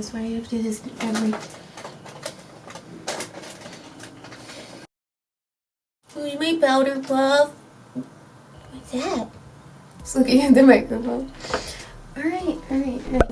this. Why do you have to do this every... Who's my powder puff? What's that? Just looking at the microphone. Alright.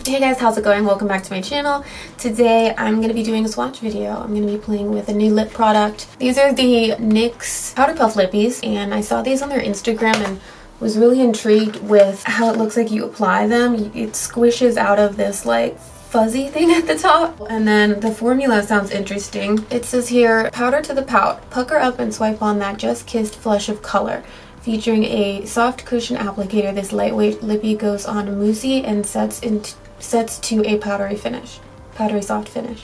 Hey guys, how's it going? Welcome back to my channel. Today I'm going to be doing a swatch video. I'm going to be playing with a new lip product. These are the NYX Powder Puff Lippies, and I saw these on their Instagram and was really intrigued with how it looks like you apply them. It squishes out of this like fuzzy thing at the top, and then the formula sounds interesting. It says here, powder to the pout, pucker up and swipe on that just kissed flush of color. Featuring a soft cushion applicator, this lightweight lippy goes on moussey and sets to a powdery soft finish.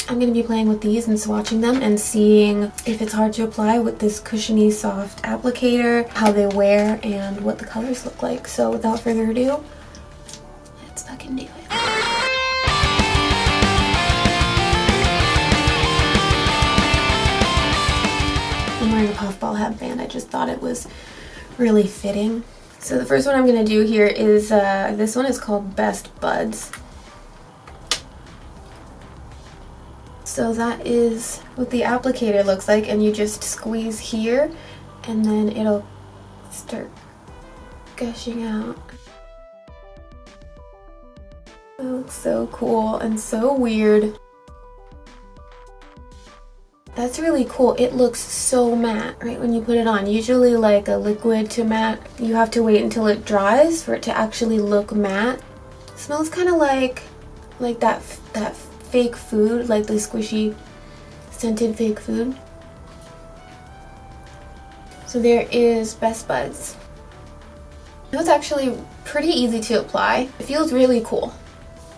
I'm going to be playing with these and swatching them and seeing if it's hard to apply with this cushiony soft applicator, how they wear, and what the colors look like. So without further ado, let's fucking do it. I'm wearing a puffball headband. I just thought it was really fitting. So the first one I'm going to do here is, this one is called Best Buds. So that is what the applicator looks like, and you just squeeze here and then it'll start gushing out. It looks so cool and so weird. That's really cool. It looks so matte right when you put it on. Usually like a liquid to matte, you have to wait until it dries for it to actually look matte. It smells kind of like that fake food, like the squishy scented fake food. So there is Best Buds. It was actually pretty easy to apply. It feels really cool,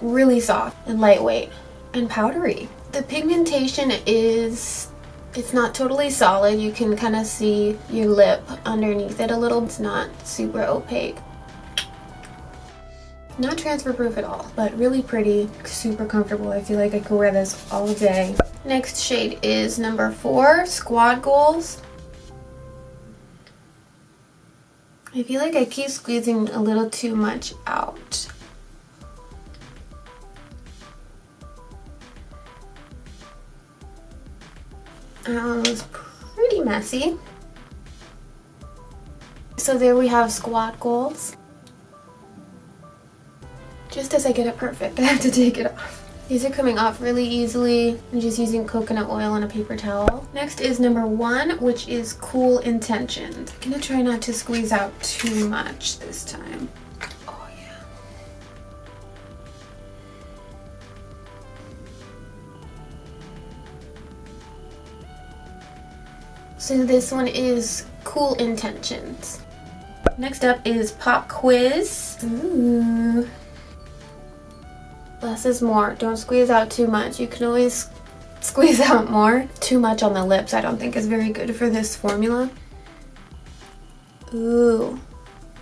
really soft and lightweight and powdery. The pigmentation it's not totally solid. You can kind of see your lip underneath it a little. It's not super opaque. Not transfer proof at all, but really pretty, super comfortable. I feel like I could wear this all day. Next shade is number 4, Squad Goals. I feel like I keep squeezing a little too much out. It was pretty messy. So there we have Squad Goals. Just as I get it perfect, I have to take it off. These are coming off really easily. I'm just using coconut oil on a paper towel. Next is number 1, which is Cool Intentions. I'm gonna try not to squeeze out too much this time. Oh yeah. So this one is Cool Intentions. Next up is Pop Quiz. Ooh. Less is more. Don't squeeze out too much. You can always squeeze out more. Too much on the lips I don't think is very good for this formula. Ooh.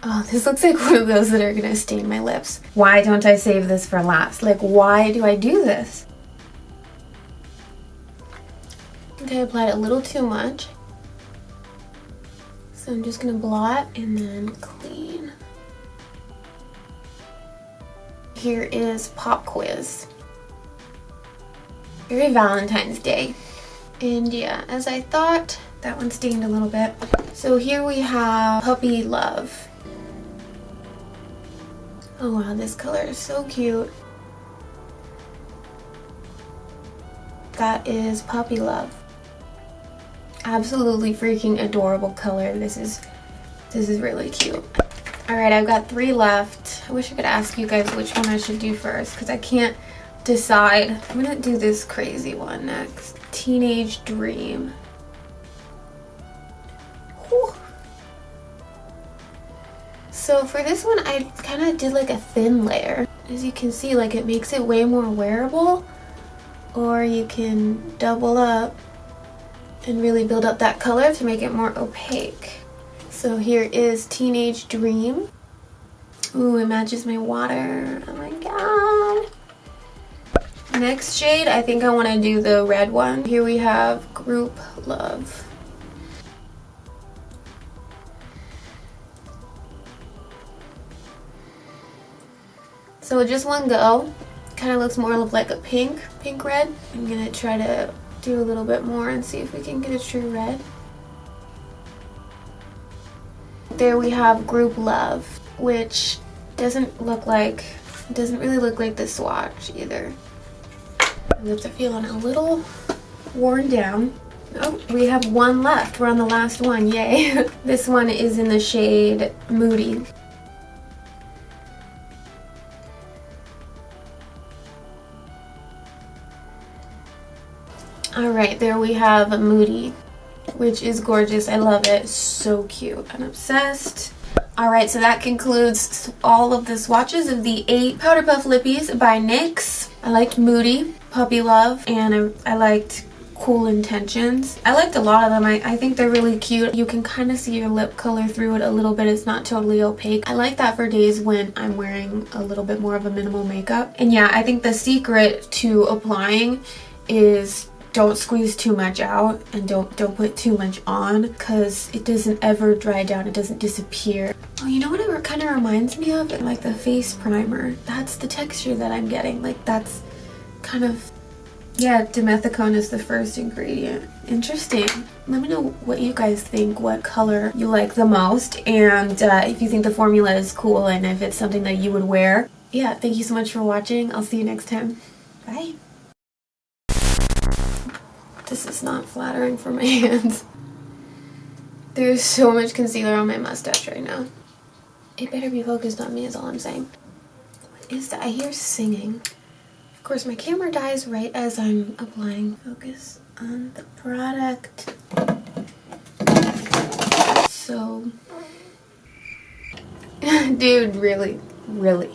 Oh, this looks like one of those that are gonna stain my lips. Why don't I save this for last? Like, why do I do this? I think I applied a little too much. So I'm just gonna blot and then clean. Here is Pop Quiz. Very Valentine's Day. And yeah, as I thought, that one stained a little bit. So here we have Hopi Love. Oh wow, this color is so cute. That is Hopi Love. Absolutely freaking adorable color. This is really cute. Alright, I've got 3 left. I wish I could ask you guys which one I should do first because I can't decide. I'm gonna do this crazy one next. Teenage Dream. Whew. So for this one, I kind of did like a thin layer. As you can see, like it makes it way more wearable. Or you can double up and really build up that color to make it more opaque. So here is Teenage Dream. Ooh, it matches my water. Oh my god. Next shade, I think I want to do the red one. Here we have Group Love. So just one go. kind of looks more of like a pink red. I'm gonna try to do a little bit more and see if we can get a true red. There we have Group Love, which doesn't really look like the swatch either. My lips are feeling a little worn down. Oh, we have one left. We're on the last one, yay. This one is in the shade Moody. Alright, there we have Moody, which is gorgeous. I love it. So cute. I'm obsessed. Alright, so that concludes all of the swatches of the 8 Powder Puff Lippies by NYX. I liked Moody, Hopi Love, and I liked Cool Intentions. I liked a lot of them. I think they're really cute. You can kind of see your lip color through it a little bit. It's not totally opaque. I like that for days when I'm wearing a little bit more of a minimal makeup. And yeah, I think the secret to applying is don't squeeze too much out and don't put too much on, because it doesn't ever dry down. It doesn't disappear. Oh, you know what it kind of reminds me of? Like the face primer. That's the texture that I'm getting. Like that's kind of, yeah, dimethicone is the first ingredient. Interesting. Let me know what you guys think, what color you like the most, and if you think the formula is cool and if it's something that you would wear. Yeah, thank you so much for watching. I'll see you next time. Bye. This is not flattering for my hands. There's so much concealer on my mustache right now. It better be focused on me is all I'm saying. What is that? I hear singing. Of course, my camera dies right as I'm applying. Focus on the product. So... Dude, really? Really?